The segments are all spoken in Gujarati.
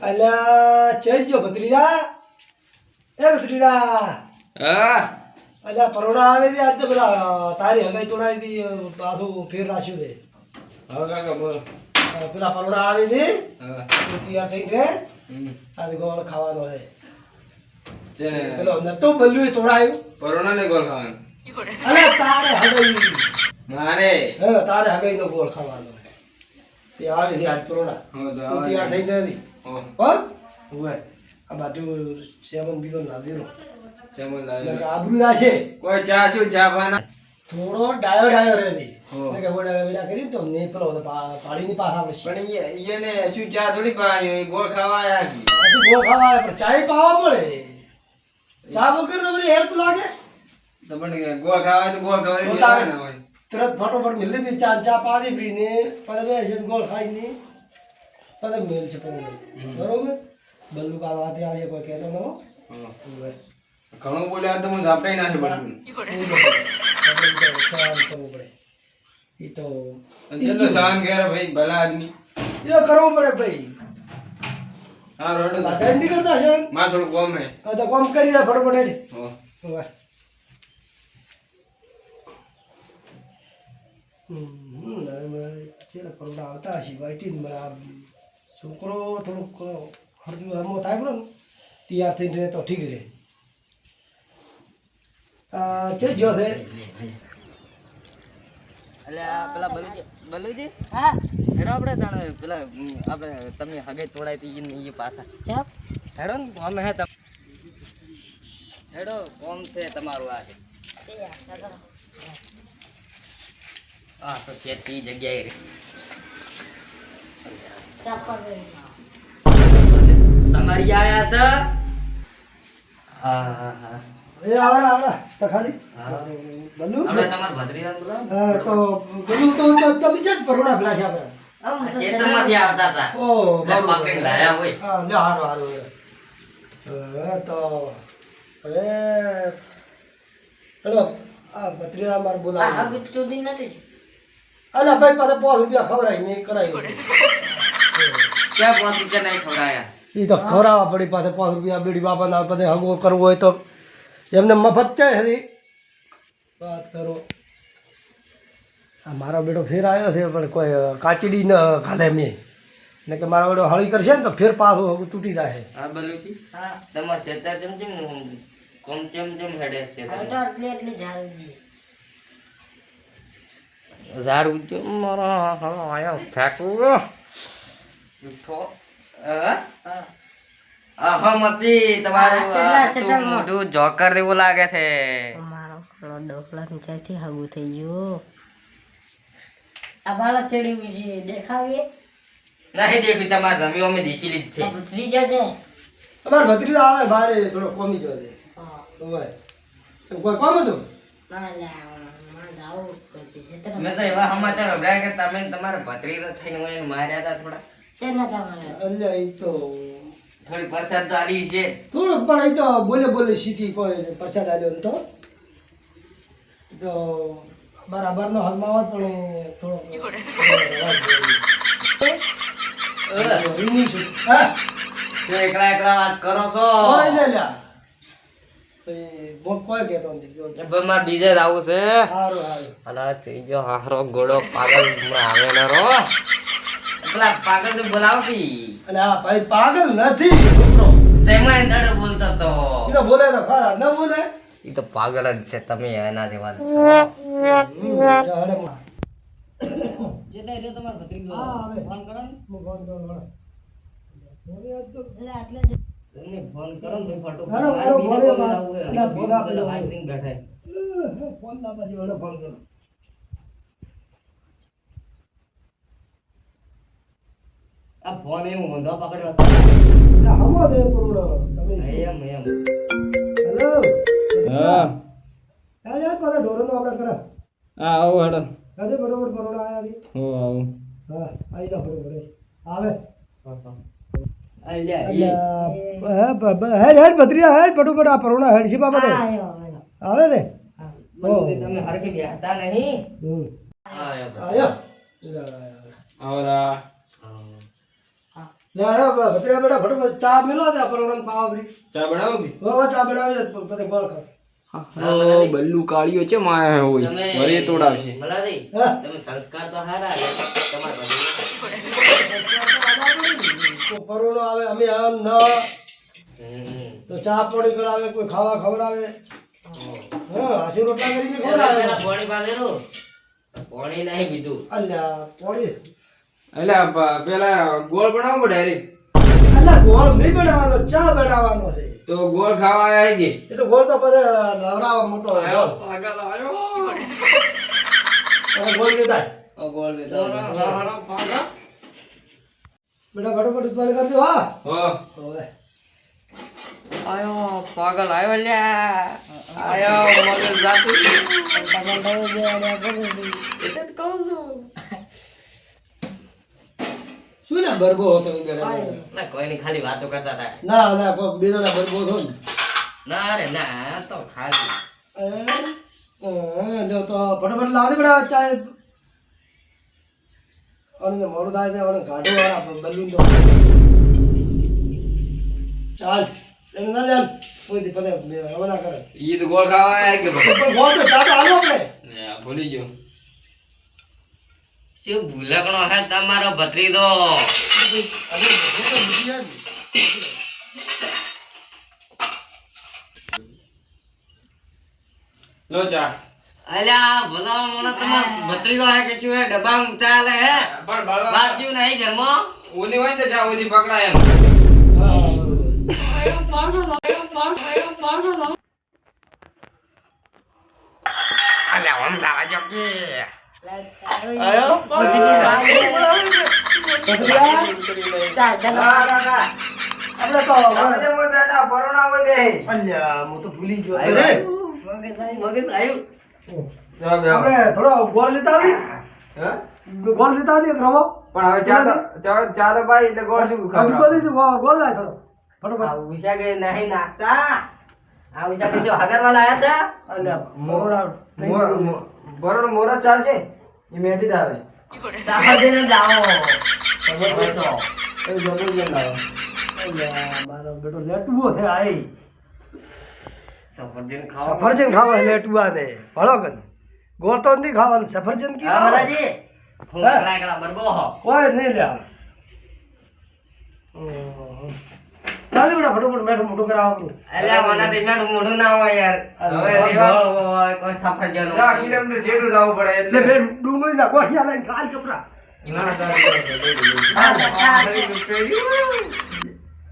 અલ્યા ચઈ જો ભત્રીજા એ ભત્રીજા હા અલ્યા પરોણા આવે છે આજ તો પેલા તારી હગાઈ તોડાવી હતી પાછું ફેર રાખ્યું છે હા કાકા બોલ પેલા પરોણા આવે છે હા તું તૈયાર થઈ રે આજ ગોળ ખાવાનો છે છે પેલો નતો બલ્યું તોડાયું પરોણા ને ગોળ ખાવાનું અલ્યા તારે હગાઈ મારે હા તારે હગાઈ નો ગોળ ખાવાનો તે આવે છે આજ પરોણા હો તો તું તૈયાર થઈ નથી હો હો હોય આ બાજુ સેવન બીજો લાવ્યો ચમન એટલે લાવી આબરૂ લાશે કોઈ ચા શું ચા પાના થોડો ડાયો રહે છે હો. એટલે કે વડા વડા કરી તો ને પેલો પાણીની પાછા આવશે પણ એને શું ચા થોડી પાયો એ ગોળ ખાવા આયા કી હજી ગોળ ખાવા આવે પણ ચાય પાવા પડે ચા વગર તો બધી હેર તો લાગે તો પણ ગોળ ખાવા તો ગોળ તો ખાવાની તારે ના હોય તરત ફટોફટ મિલી બી ચા પા દી પી ને પછી બેસે ગોળ ખાઈ ને પછી મેલ છે પણ બરોબર બલ્લુ કા વાતે આવે કોઈ કહેતો ન હો હા. હોય. ઘણું બોલ્યા તો હું ઝાપટાઈ નાખી બધું કરવું પડે એ તો ચલો સહન કરે ભાઈ ભલા આદમી એ કરવું પડે ભાઈ હા રોડ લાગે નહીં કરતા છે માં થોડું કોમ હે આ તો કામ કરી દે ફટોફટ હેડ. હો હોય. ચેલા પરોડા આવતા હશે વાઈટી ને આ છોકરો થોડુંક હરદું હમો થાય બરો ને તૈયાર થઈને રહે તો ઠીક રહે ચે જો છે એટલે આ પેલા બલુજી હા હેડો આપણે તાણે પેલા આપણે તમે હગે તોડાઈ હતી એ પાછા ચાપ હેડો ને અમે હે તમ હેડો કોમ છે તમારું આ આ તો શેઠી જગ્યાએ રે તમારી આયા છે હા હા હા એ આવડા આવડા તો ખાલી હા બલ્લુ આપણે તમાર ભદ્રીરાજ બોલાવો તો બલ્લુ તો બીજા જ પરોડા પેલા છે આપણે ક્ષેત્રમાંથી આવતા હતા ઓ એટલે પકડી લાયા હોય હા લે હારું હારું તો હવે ચલો આ ભત્રીજા મારે બોલાવે અલા ભાઈ પાછા 5 રૂપિયા ખવડાવી નહીં કરાવી ક્યાં પહોંચી કે નહીં ખવડાયા એ તો ખવડાવવા પડી પાસે 5 રૂપિયા બેડી બાપાના બધે હગો કરવો હોય તો એમને મફત છે હરી વાત કરો આ મારો બેટો ફેર આવ્યો છે પણ કોઈ કાચડી ન ઘાલે મેં ને કે મારો બેટો હળી કરશે ને તો ફેર પાછું હગું તૂટી જાય હા બલુજી હા તમાર શેતાર ચમચમ કોમ ચમચમ હેડે છે એટલે ઝાડુ તો મારા હળો આયો ફેંકું ઉઠો અહમતી તમારું મોઢું જોકર જેવું લાગે છે મારો ખરો ડોકલા નીચેથી હાગું થઈ ગયું આ બાળક ચડ્યું છે દેખાવીએ નહીં દેખી તમારે રમીઓ અમે દીશી જ છે ભત્રીજા છે અમારે ભત્રીજા આવે બારે થોડો કોમી જો દે હોય કોઈ કોમ હતું મેં તો એવા સમાચાર સાંભળ્યા કે તમે ને તમારા ભત્રીજા થઈને મને માર્યા હતા થોડા અલ્યા એ તો થોડી પ્રસાદ તો આલી છે થોડુંક પણ એ તો બોલે સીધી પ્રસાદ આવ્યો ને તો બરાબરનો હલમાવત પણ એ થોડોક હા તો એકલા એકલા વાત કરો છો કોઈ ને લ્યા બોલ કોઈ કહેતો નથી મારે બીજે જ આવું છે સારું સારું અલા થઈ ગયો હારો ગોળો પાગલ આવે ને રો પેલા પાગલ ને બોલાવતી એટલે આ ભાઈ પાગલ નથી છોકરો તેમાં દડે બોલતો તો એ તો બોલે તો ખરા ન બોલે એ તો પાગલ જ છે તમે એના જેવા જ જેટલા એટલે તમાર ભત્રીજો ફોન કરો ને ફોન કરો તમને ફોન કરો ને ફોટો હેડો, હેડો, બીજા બોલે કોલ વાત. આવું એટલે બોલા પેલા પેલા. વાઈટ રિંગ બેઠા ફોન ના પછી ઓલો ફોન કરો આ ફોન એમ ઊંધો પકડ્યો એટલે હમો દે પરોડો તમે છે એમ એમ હેલો હા યાર યાર પાછા ઢોરનો આપણે કરે હા આવો હેડો કદે બરોબર પરોડા આયા રી હો આવો હા આઈ જા બરોબર આવે આ લે હેડ ભત્રીજા હેડ ફટોફટ આ પરોડા હેડ છે બાબા આવે ને તમે હરખી બેહતા નહીં આયા આવરા લે અરે ભત્રીજા બેટા ફટાફટ ચા મિલા દે પરણન પાવરી ચા બનાવો બી હવે ચા બનાવી પછી ગોળ ખા ઓ બલ્લુ કાળિયો છે માયા હોય તમે વરે તોડાવશે મલાદી હા? તમે સંસ્કાર તો હારા છે તમારા તો પરોણો આવે અમે આમ ન તો ચા પાણી કરાવે કોઈ ખાવા ખવડાવે હા હાસી રોટલા કરીને ખવડાવે પેલા પાણી પાધેરું પાણી નહીં પીધું અલ્યા પાણી એટલે પેલા ગોળ બનાવો ડાયરેક્ટ અલ્યા ગોળ નહીં બનાવવાનો ચા બનાવવાનો છે તો ગોળ ખાવા આવી ગઈ એ તો ગોળ તો પછી લવરાવા મોટો ગોળ પાગલ આવ્યો અને ગોળ દેતા ગોળ દેતા બેટા ફટાફટ ઉત્પાદન કરી દો હા હો હવે આયો પાગલ આવ્યો લ્યા આયો મગજ જાતું એટલે જ કહું છું શું ના બરબો હતો ઘરે બેઠા? ના કોઈની ખાલી વાતો કરતા હતા ના ના કોઈ બીજો ના બરબો થો ને ના રે ના તો ખાલી જો તો ફટાફટ લાવી બેટા ચાય અને મોડું થાય છે અને ગાડો વાળા બલૂન તો ચાલ એને ના લે કોઈ દી પતે રવાના કરે ઈ તો ગોળ ખાવા આવી ગયો પણ ગોળ તો ચા તો હાલો આપણે ભૂલી ગયો શું ભૂલકણો હે તમારો ભત્રીજો લો ચા અલ્યા ભલા મને તમારો ભત્રીજો હે કે શું હે ડબ્બામાં ચાલે હે પણ બળવા બારજ્યું નહીં ઘરમાં ઓની હોય ને તો ચા ઓછી પકડાય એમ હા બરોબર અલ્યા ઓમ લાવા જો કે આપણે તો અલ્યા હું તો ભૂલી ગયો તો રે મગજ આવ્યું આપણે થોડો ગોળ લેતા આવી ગોળ લેતા આવી એક રવો પણ હવે ચા તો ભાઈ એટલે ગોળ શું ગોળ લાય થોડો ફટાફટ આ ઉષા કે નહીં નાખતા આ ઉષા કે શું હગરવાલા આયા હતા અલ્યા મોરા બરોડ મોરસ ચાલશે એ મેઠી જ આવે સાફરજન જાઓ એ જબરજસ્ત લાવો અલ્યા મારો બેટો લેટવો છે આઈ સફરજન ખાવા સફરજન ખાવા લેટવા ને ભળો કન ગોળ તો નહીં ખાવાનું સફરજન કી હા મલાજી હું એકલા એકલા બરબો હો કોઈ નહીં લ્યા ચાલી બેટા ફટાફટ મેઠું મોટું કરાવવાનું અલ્યા મને તો મોઢું ના હોય યાર હવે લેવા હોય કોઈ સફરજન જા કિલોમીટર છેડું જવું પડે એટલે બે ડુંગળી ના ગોઠિયા લઈને ખાલ કપડા ના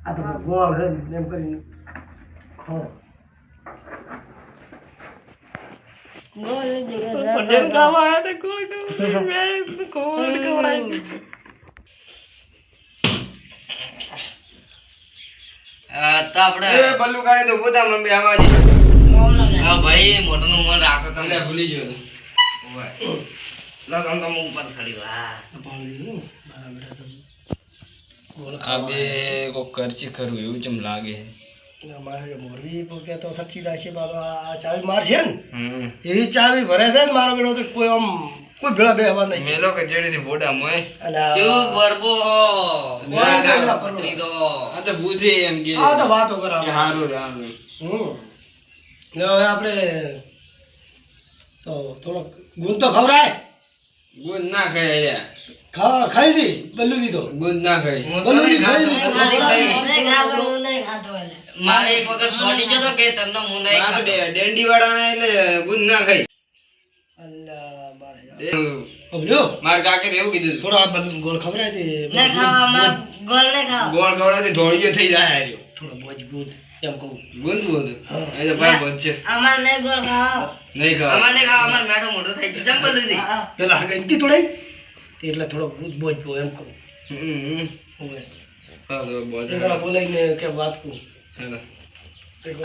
આ તો ગોળ છે ને એમ કરીને હા તો આપણે એ બલ્લુ કાઢે તો પોતા મને બે આવાજ હા ભાઈ મોઢું નું મન રાખો તમને તમે ભૂલી ગયો લગન તો ઉપર ચડી વાહ પાણી મારા બેટા તો ગોળ આ બે કોક કરચી ખરું એવું ચમ લાગે મારે મોરબી કે તો સચ્ચી દાશી બાબા આ ચાવી માર છે ને હમ એવી ચાવી ભરે છે ને મારો બેટો તો કોઈ આમ કોઈ ભેળા બેહવા નહીં મેલો કે જેડીથી બોડા મોય શું બરબો ના, ના, ના, પત્રી તો આ તો પૂછે એમ કે આ તો વાતો કરાવે કે હારું રામ હવે આપણે તો થોડોક ગુણ તો ખવડાય ગુદ ના ખાય ખાઈ દી બલ્લુ દીધો ગુદ ના ખાય બલ્લુજી ખાઈ લીધો. મારે એક વખત છોડી ગયો તો કે તમને હું નહીં આ તો ખાતો ડેન્ડી વાળા એટલે ગુદ ના ખાય અલ્લા મારે યાર. એ ખબર્યો? માર કાકે એવું કીધું થોડો આ બલ્લુ ગોળ ખવડાય દે નહીં ખાવા હમણાં ગોળ નહીં ખાવા ગોળ ખવડાવતી ધોળીઓ થઈ જાય હાર્યો થોડો મજબૂત એમ કહું ગુંદ બોલ એ તો ભાઈ બચ છે અમાર નહીં ગોળ ખાવા નહીં ખાવા અમાર નહીં ખાવા અમાર મેઠો મોટો થઈ ગયું ચમ બોલું છે પેલા હગનથી તોડાય એટલે થોડો મજબૂત એમ કહું હમ હવે હા તો બોલ એ પેલા બોલાઈને કે વાત કહું હેલો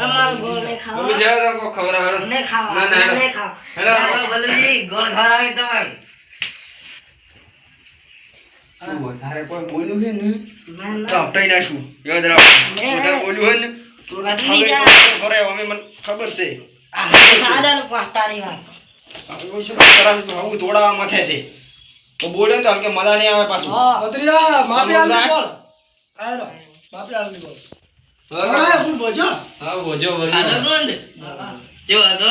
અમાર ગોળ નહીં ખાવા મમ્મી જરા તો કો ખબર આવે નહીં ખાવા ના, ના, અમાર હેડો. નહીં ખાવા હેડો. હેડો, બલુજી ગોળ ખવડાવી તમારે તું વધારે કોઈ બોલ્યું છે ને ના, ના. તો આપટાઈ નાખું યાદ રાખ વધારે બોલ્યું હોય ને તો ના ભૂલી જા. ખબર અમે મને ખબર છે સાદાનું પાસ્તાની વાત આવું શું કરાવે તો આવું તોડાવા માથે છે તો બોલે તો આમ કે મજા નહીં આવે પાછું ભત્રીજા માફી આલ દે બોલ આયો બાપે આવી ગયો હા. ખવડાય ફૂલ ભોજો હા બોજો આનો ગંધ જો આનો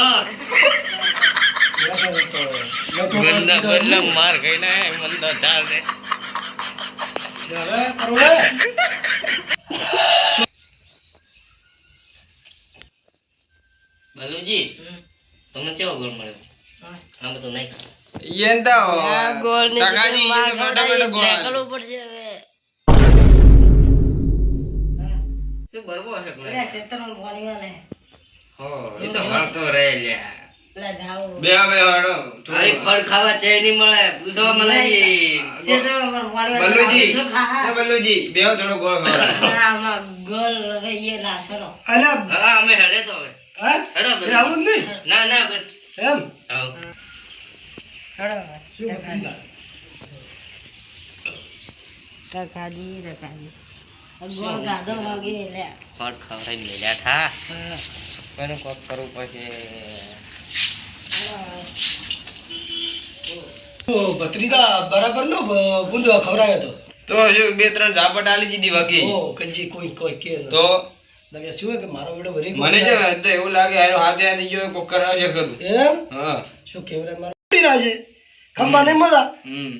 બંદા બદલા માર ખાઈને મંદા ચાલે હવે કરોડે બલુજી તમને કેવો ગોળ મળ્યો આમ તો નહીં યેન તો આ ગોળ ની ટકાજી માર ઈ તો મોટા મોટા ગોળ આવે. કરવું પડશે હવે શું બરબો હે અરે ખેતરમાં પાણી વાલે હો એ તો હળતો રહે લ્યા પેલા જાઓ બે હાડો આઈ ફળ ખાવા ચે નહીં મળે પૂછવા મળે ખેતરમાં પાણી વાલે બલ્લુજી શું ખા એ બલ્લુજી બે થોડો ગોળ ખવડાવો. ના આમાં ગોળ હવે એ લાસરો અલ્યા હા અમે હેડે તો હવે હા હેડો એ આવું જ નહીં ના ના બસ એમ આવ શું બતાવી? કાકાજી ગોળ ગાધો વાગે લે ફળ ખવડાવીને મેલ્યા થા કોઈને કોક કરવું પડશે ઓ ભત્રીજા બરાબર નો ગુંદ ખવડાયો તો તો શું બે ત્રણ ઝાપટ આલી દીધી બાકી ઓ કંજી કોઈ કે ન. તો નવ્યા શું હે કે મારો બેટો વરી મને છે ને તો એવું લાગે હારો હાથે હાથે ગયો કોક કરાવશે ખરું એમ હા શું કેવરે મારો ઉડી ના છે ખંભા નહીં મજા હમ